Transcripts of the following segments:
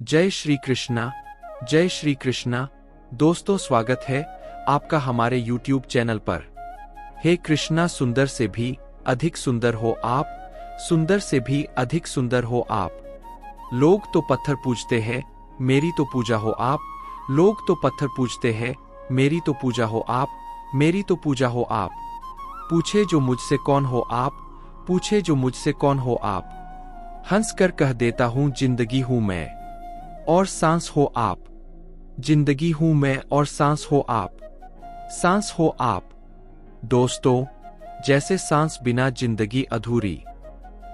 जय श्री कृष्णा। जय श्री कृष्णा। दोस्तों, स्वागत है आपका हमारे YouTube चैनल पर। हे कृष्णा, सुंदर से भी अधिक सुंदर हो आप, सुंदर से भी अधिक सुंदर हो आप। लोग तो पत्थर पूजते हैं, मेरी तो पूजा हो आप। लोग तो पत्थर पूजते हैं, मेरी तो पूजा हो आप, मेरी तो पूजा हो आप। पूछे जो मुझसे कौन हो आप, पूछे जो मुझसे कौन हो आप। हंस कर कह देता हूं जिंदगी हूं मैं और सांस हो आप। जिंदगी हूं मैं और सांस हो आप, सांस हो आप। दोस्तों, जैसे सांस बिना जिंदगी अधूरी,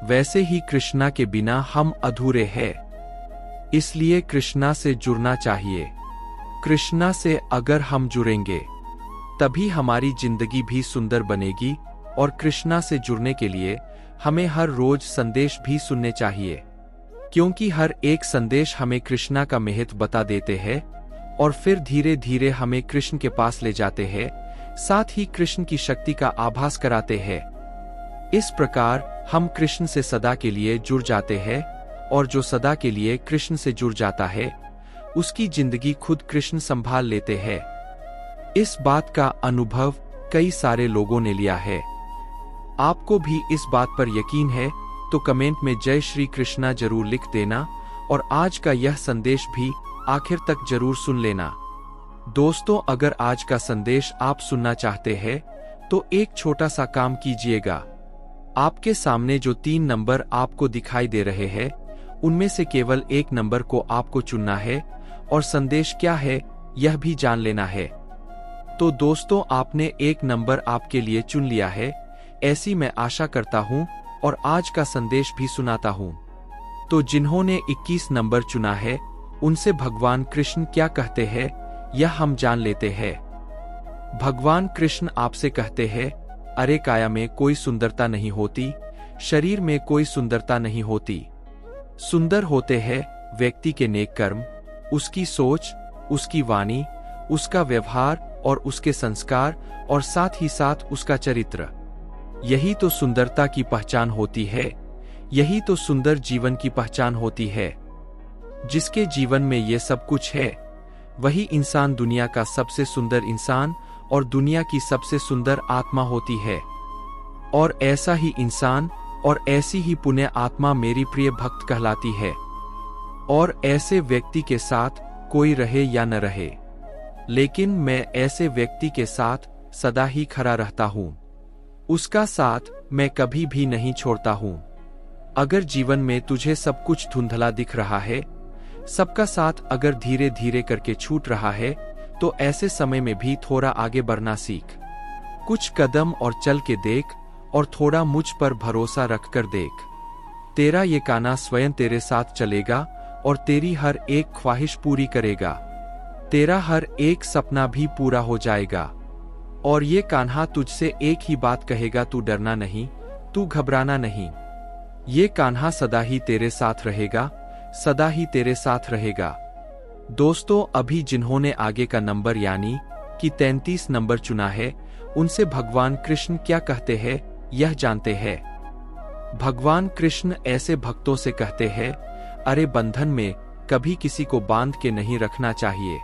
वैसे ही कृष्णा के बिना हम अधूरे हैं। इसलिए कृष्णा से जुड़ना चाहिए। कृष्णा से अगर हम जुड़ेंगे तभी हमारी जिंदगी भी सुंदर बनेगी। और कृष्णा से जुड़ने के लिए हमें हर रोज संदेश भी सुनने चाहिए, क्योंकि हर एक संदेश हमें कृष्णा का महत्व बता देते हैं और फिर धीरे धीरे हमें कृष्ण के पास ले जाते हैं, साथ ही कृष्ण की शक्ति का आभास कराते हैं। इस प्रकार हम कृष्ण से सदा के लिए जुड़ जाते हैं, और जो सदा के लिए कृष्ण से जुड़ जाता है उसकी जिंदगी खुद कृष्ण संभाल लेते हैं। इस बात का अनुभव कई सारे लोगों ने लिया है। आपको भी इस बात पर यकीन है तो कमेंट में जय श्री कृष्णा जरूर लिख देना, और आज का यह संदेश भी आखिर तक जरूर सुन लेना। दोस्तों, अगर आज का संदेश आप सुनना चाहते हैं तो एक छोटा सा काम कीजिएगा। आपके सामने जो 3 नंबर आपको दिखाई दे रहे हैं उनमें से केवल एक नंबर को आपको चुनना है और संदेश क्या है यह भी जान लेना है। तो दोस्तों, आपने एक नंबर आपके लिए चुन लिया है, ऐसी मैं आशा करता हूं, और आज का संदेश भी सुनाता हूं। तो जिन्होंने 21 नंबर चुना है उनसे भगवान कृष्ण क्या कहते हैं यह हम जान लेते हैं। भगवान कृष्ण आपसे कहते हैं, अरे काया में कोई सुंदरता नहीं होती, शरीर में कोई सुंदरता नहीं होती। सुंदर होते हैं व्यक्ति के नेक कर्म, उसकी सोच, उसकी वाणी, उसका व्यवहार और उसके संस्कार, और साथ ही साथ उसका चरित्र। यही तो सुंदरता की पहचान होती है, यही तो सुंदर जीवन की पहचान होती है। जिसके जीवन में ये सब कुछ है वही इंसान दुनिया का सबसे सुंदर इंसान और दुनिया की सबसे सुंदर आत्मा होती है। और ऐसा ही इंसान और ऐसी ही पुण्य आत्मा मेरी प्रिय भक्त कहलाती है। और ऐसे व्यक्ति के साथ कोई रहे या न रहे, लेकिन मैं ऐसे व्यक्ति के साथ सदा ही खड़ा रहता हूं। उसका साथ मैं कभी भी नहीं छोड़ता हूं। अगर जीवन में तुझे सब कुछ धुंधला दिख रहा है, सबका साथ अगर धीरे धीरे करके छूट रहा है, तो ऐसे समय में भी थोड़ा आगे बढ़ना सीख। कुछ कदम और चल के देख, और थोड़ा मुझ पर भरोसा रख कर देख। तेरा ये कान्हा स्वयं तेरे साथ चलेगा और तेरी हर एक ख्वाहिश पूरी करेगा। तेरा हर एक सपना भी पूरा हो जाएगा। और ये कान्हा तुझसे एक ही बात कहेगा, तू डरना नहीं, तू घबराना नहीं। ये कान्हा सदा ही तेरे साथ रहेगा, सदा ही तेरे साथ रहेगा। दोस्तों, अभी जिन्होंने आगे का नंबर यानी कि 33 नंबर चुना है उनसे भगवान कृष्ण क्या कहते हैं यह जानते हैं। भगवान कृष्ण ऐसे भक्तों से कहते हैं, अरे बंधन में कभी किसी को बांध के नहीं रखना चाहिए।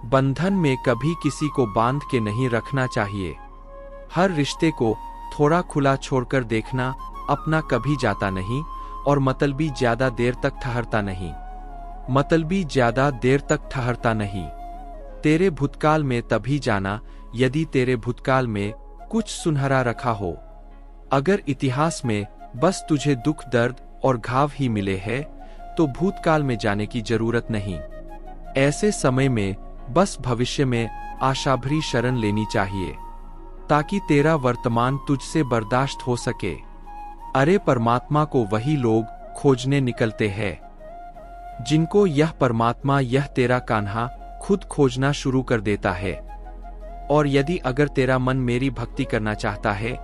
बंधन में कभी किसी को बांध के नहीं रखना चाहिए। हर रिश्ते को थोड़ा खुला छोड़कर देखना, अपना कभी जाता नहीं, और मतलबी ज्यादा देर तक ठहरता नहीं। मतलबी ज्यादा देर तक ठहरता नहीं। तेरे भूतकाल में तभी जाना यदि तेरे भूतकाल में कुछ सुनहरा रखा हो। अगर इतिहास में बस तुझे दुख, दर्द और घाव ही मिले हैं तो भूतकाल में जाने की जरूरत नहीं। ऐसे समय में बस भविष्य में आशाभरी शरण लेनी चाहिए, ताकि तेरा वर्तमान तुझसे बर्दाश्त हो सके। अरे परमात्मा को वही लोग खोजने निकलते हैं जिनको यह परमात्मा, यह तेरा कान्हा खुद खोजना शुरू कर देता है। और यदि अगर तेरा मन मेरी भक्ति करना चाहता है,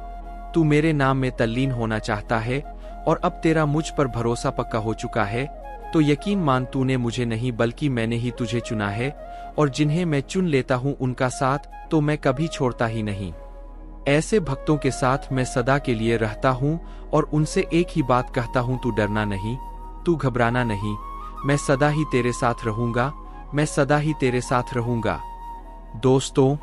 तू मेरे नाम में तल्लीन होना चाहता है, और अब तेरा मुझ पर भरोसा पक्का हो चुका है, तो यकीन मान तूने मुझे नहीं बल्कि मैंने ही तुझे चुना है। और जिन्हें मैं चुन लेता हूं उनका साथ तो मैं कभी छोड़ता ही नहीं। ऐसे भक्तों के साथ मैं सदा के लिए रहता हूं और उनसे एक ही बात कहता हूं, तू डरना नहीं, तू घबराना नहीं। मैं सदा ही तेरे साथ रहूंगा, मैं सदा ही तेरे साथ रहूंगा। दोस्तों,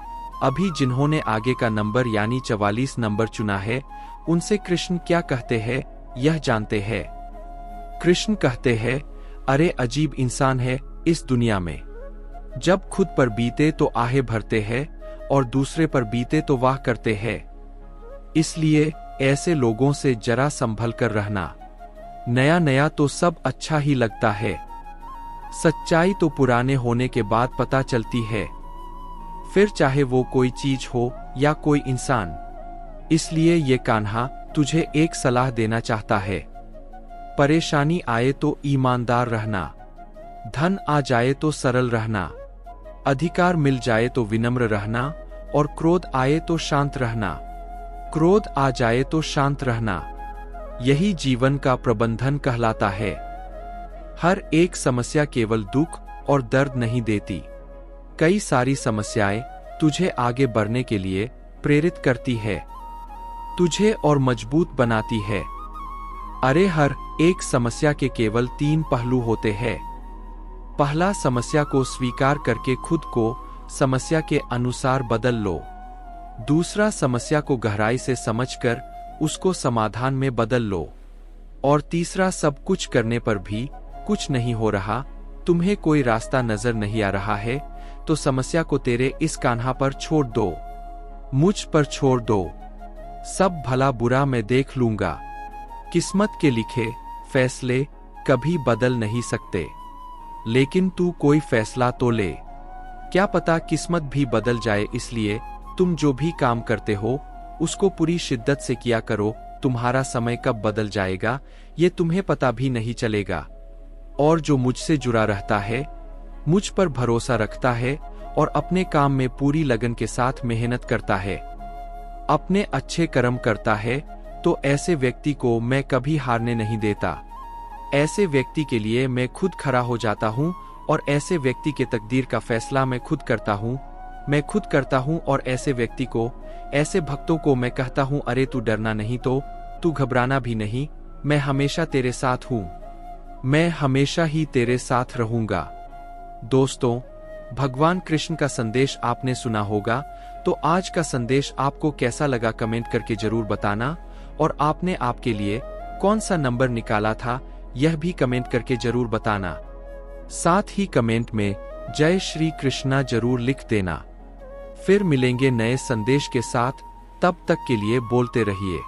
अभी जिन्होंने आगे का नंबर यानी 44 नंबर चुना है, उनसे कृष्ण क्या कहते हैं यह जानते हैं। कृष्ण कहते हैं, अरे अजीब इंसान है इस दुनिया में। जब खुद पर बीते तो आहे भरते हैं और दूसरे पर बीते तो वाह करते हैं। इसलिए ऐसे लोगों से जरा संभल कर रहना। नया नया तो सब अच्छा ही लगता है, सच्चाई तो पुराने होने के बाद पता चलती है, फिर चाहे वो कोई चीज हो या कोई इंसान। इसलिए ये कान्हा तुझे एक सलाह देना चाहता है। परेशानी आए तो ईमानदार रहना, धन आ जाए तो सरल रहना, अधिकार मिल जाए तो विनम्र रहना और क्रोध आए तो शांत रहना। क्रोध आ जाए तो शांत रहना, यही जीवन का प्रबंधन कहलाता है। हर एक समस्या केवल दुख और दर्द नहीं देती, कई सारी समस्याएं तुझे आगे बढ़ने के लिए प्रेरित करती है, तुझे और मजबूत बनाती है। अरे हर एक समस्या के केवल 3 पहलू होते हैं। पहला, समस्या को स्वीकार करके खुद को समस्या के अनुसार बदल लो। दूसरा, समस्या को गहराई से समझकर उसको समाधान में बदल लो। और तीसरा, सब कुछ करने पर भी कुछ नहीं हो रहा, तुम्हें कोई रास्ता नजर नहीं आ रहा है, तो समस्या को तेरे इस कान्हा पर छोड़ दो, मुझ पर छोड़ दो। सब भला बुरा मैं देख लूंगा। किस्मत के लिखे फैसले कभी बदल नहीं सकते, लेकिन तू कोई फैसला तो ले। क्या पता किस्मत भी बदल जाए, इसलिए तुम जो भी काम करते हो उसको पूरी शिद्दत से किया करो। तुम्हारा समय कब बदल जाएगा ये तुम्हें पता भी नहीं चलेगा। और जो मुझसे जुड़ा रहता है, मुझ पर भरोसा रखता है और अपने काम में पूरी लगन के साथ मेहनत करता है, अपने अच्छे कर्म करता है, तो ऐसे व्यक्ति को मैं कभी हारने नहीं देता। ऐसे व्यक्ति के लिए मैं खुद खड़ा हो जाता हूँ और ऐसे व्यक्ति के तकदीर का फैसला मैं खुद करता हूँ। मैं खुद करता हूँ और ऐसे व्यक्ति को, ऐसे भक्तों को मैं कहता हूँ, अरे तू डरना नहीं, तो तू घबराना भी नहीं, मैं हमेशा तेरे साथ हूँ, मैं हमेशा ही तेरे साथ रहूंगा। दोस्तों, भगवान कृष्ण का संदेश आपने सुना होगा, तो आज का संदेश आपको कैसा लगा कमेंट करके जरूर बताना। और आपने आपके लिए कौन सा नंबर निकाला था यह भी कमेंट करके जरूर बताना। साथ ही कमेंट में जय श्री कृष्णा जरूर लिख देना। फिर मिलेंगे नए संदेश के साथ, तब तक के लिए बोलते रहिए।